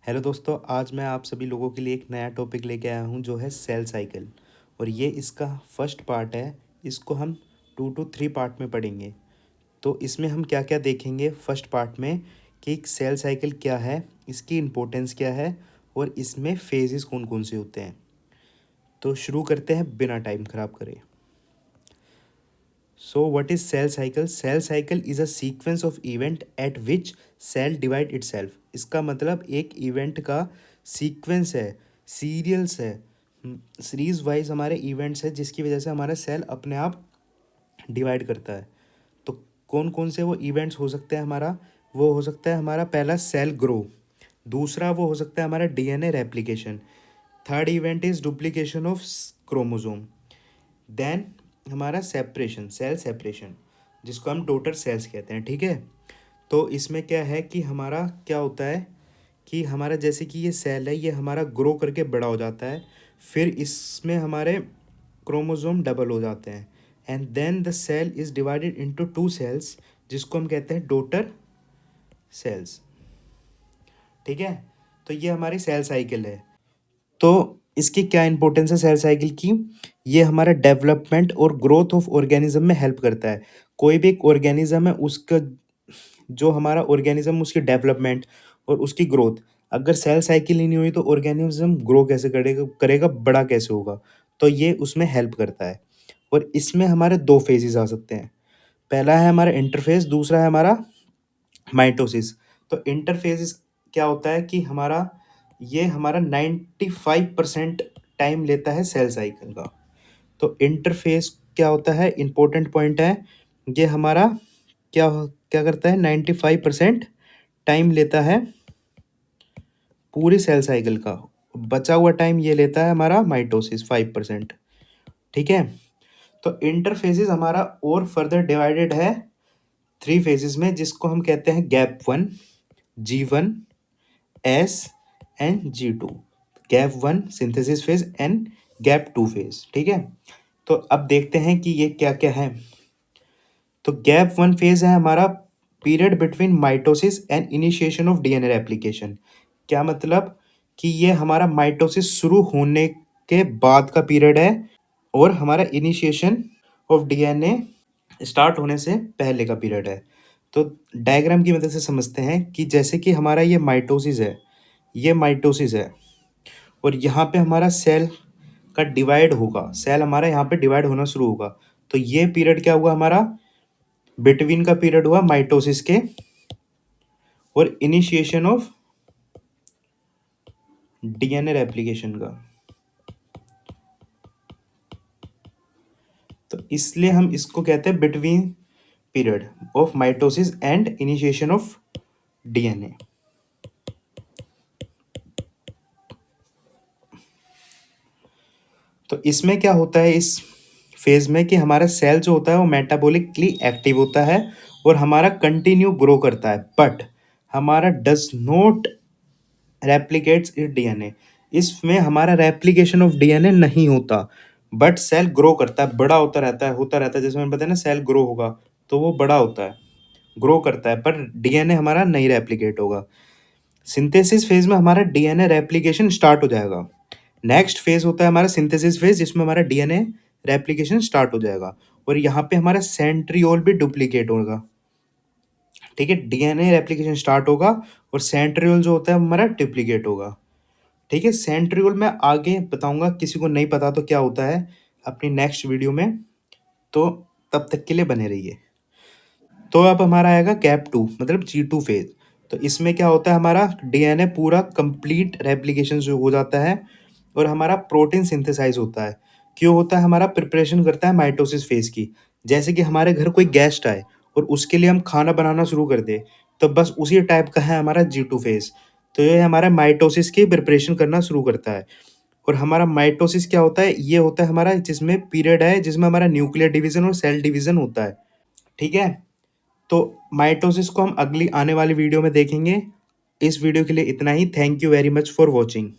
Hello दोस्तों, आज मैं आप सभी लोगों के लिए एक नया टॉपिक लेके आया हूँ जो है सेल साइकिल। और ये इसका फर्स्ट पार्ट है। इसको हम 2 to 3 पार्ट में पढ़ेंगे। तो इसमें हम क्या क्या देखेंगे फर्स्ट पार्ट में कि एक सेल साइकिल क्या है, इसकी इम्पोर्टेंस क्या है और इसमें फेजेस कौन कौन से होते हैं। तो शुरू करते हैं बिना टाइम ख़राब करे। So what is cell cycle? Cell cycle is a sequence of event at which cell divide itself. इसका मतलब एक इवेंट का सीक्वेंस है, सीरियल्स है, सीरीज वाइज हमारे इवेंट्स है जिसकी वजह से हमारा सेल अपने आप डिवाइड करता है। तो कौन कौन से वो इवेंट्स हो सकते हैं हमारा? वो हो सकता है हमारा पहला सेल ग्रो, दूसरा वो हो सकता है हमारा DNA replication, third event is duplication of chromosome, then हमारा सेपरेशन, सेल सेपरेशन, जिसको हम डॉटर सेल्स कहते हैं। ठीक है। तो इसमें क्या है कि हमारा क्या होता है कि हमारा जैसे कि ये सेल है, ये हमारा ग्रो करके बड़ा हो जाता है, फिर इसमें हमारे क्रोमोसोम डबल हो जाते हैं and then the cell is divided into 2 cells जिसको हम कहते हैं डॉटर सेल्स। ठीक है। तो ये हमारी सेल साइकिल है। तो इसकी क्या इंपॉर्टेंस है सेल साइकिल की? ये हमारा डेवलपमेंट और ग्रोथ ऑफ ऑर्गेनिज्म में हेल्प करता है। कोई भी एक ऑर्गेनिज्म है, उसका जो हमारा ऑर्गेनिज्म, उसकी डेवलपमेंट और उसकी ग्रोथ, अगर सेल साइकिल ही नहीं हुई तो ऑर्गेनिज्म ग्रो कैसे करेगा, बड़ा कैसे होगा? तो ये उसमें हेल्प करता है। और इसमें हमारे 2 फेजेस आ सकते हैं। पहला है हमारा इंटरफेस, दूसरा है हमारा माइटोसिस। तो इंटरफेस क्या होता है कि ये हमारा 95% टाइम लेता है सेल साइकिल का। तो इंटरफेस क्या होता है, इंपॉर्टेंट पॉइंट है। ये हमारा क्या क्या करता है, 95% टाइम लेता है पूरी सेल साइकिल का। बचा हुआ टाइम ये लेता है हमारा माइटोसिस 5%। ठीक है। तो इंटरफेसेस हमारा और फर्दर डिवाइडेड है 3 फेजेस में, जिसको हम कहते हैं gap 1, G1, S and G2। Gap 1 synthesis phase and gap 2 phase. ठीक है। तो अब देखते हैं कि ये क्या क्या है। तो गैप 1 फेज है हमारा period between mitosis and initiation of DNA replication. क्या मतलब कि ये हमारा माइटोसिस शुरू होने के बाद का पीरियड है और हमारा इनिशिएशन ऑफ डीएनए स्टार्ट होने से पहले का पीरियड है। तो डायग्राम की मदद से समझते हैं कि जैसे कि हमारा ये माइटोसिस है, ये माइटोसिस है और यहाँ पे हमारा सेल का डिवाइड होगा, सेल हमारा यहाँ पे डिवाइड होना शुरू होगा। तो ये पीरियड क्या हुआ हमारा, बिटवीन का पीरियड हुआ माइटोसिस के और इनिशिएशन ऑफ डीएनए रेप्लिकेशन का। तो इसलिए हम इसको कहते हैं between period of mitosis and initiation of DNA. तो इसमें क्या होता है इस फेज में कि हमारा सेल जो होता है वो मेटाबॉलिकली एक्टिव होता है और हमारा कंटिन्यू ग्रो करता है, बट हमारा does not replicates it DNA. इसमें हमारा रेप्लिकेशन ऑफ डीएनए नहीं होता, बट सेल ग्रो करता है, बड़ा होता रहता है। जैसे मैंने बताया ना, सेल ग्रो होगा तो वो बड़ा होता है, ग्रो करता है, पर डीएनए हमारा नहीं रेप्लिकेट होगा। सिंथेसिस फेज में हमारा डीएनए रेप्लिकेशन स्टार्ट हो जाएगा। नेक्स्ट फेज होता है हमारा सिंथेसिस फेज, जिसमें हमारा डीएनए रेप्लिकेशन स्टार्ट हो जाएगा और यहाँ पे हमारा सेंट्रियोल भी डुप्लीकेट होगा। ठीक है। डीएनए रेप्लिकेशन स्टार्ट होगा और सेंट्रियोल जो होता है हमारा डुप्लीकेट होगा। ठीक है। सेंट्रियोल मैं आगे बताऊंगा, किसी को नहीं पता तो क्या होता है अपनी नेक्स्ट वीडियो में। तो तब तक के लिए बने रहिए। तो अब हमारा आएगा गैप 2, मतलब G2 फेज। तो इसमें क्या होता है, हमारा डीएनए पूरा कंप्लीट रेप्लिकेशन जो हो जाता है और हमारा प्रोटीन सिंथेसाइज होता है। क्यों होता है, हमारा प्रिपरेशन करता है माइटोसिस फेज की। जैसे कि हमारे घर कोई गेस्ट आए और उसके लिए हम खाना बनाना शुरू कर दे, तो बस उसी टाइप का है हमारा G2 फेज। तो ये हमारा माइटोसिस की प्रिपरेशन करना शुरू करता है। और हमारा माइटोसिस क्या होता है, ये होता है हमारा जिसमें पीरियड है जिसमें हमारा न्यूक्लियर डिवीजन और सेल डिवीजन होता है। ठीक है। तो माइटोसिस को हम अगली आने वाली वीडियो में देखेंगे। इस वीडियो के लिए इतना ही। Thank you very much for watching.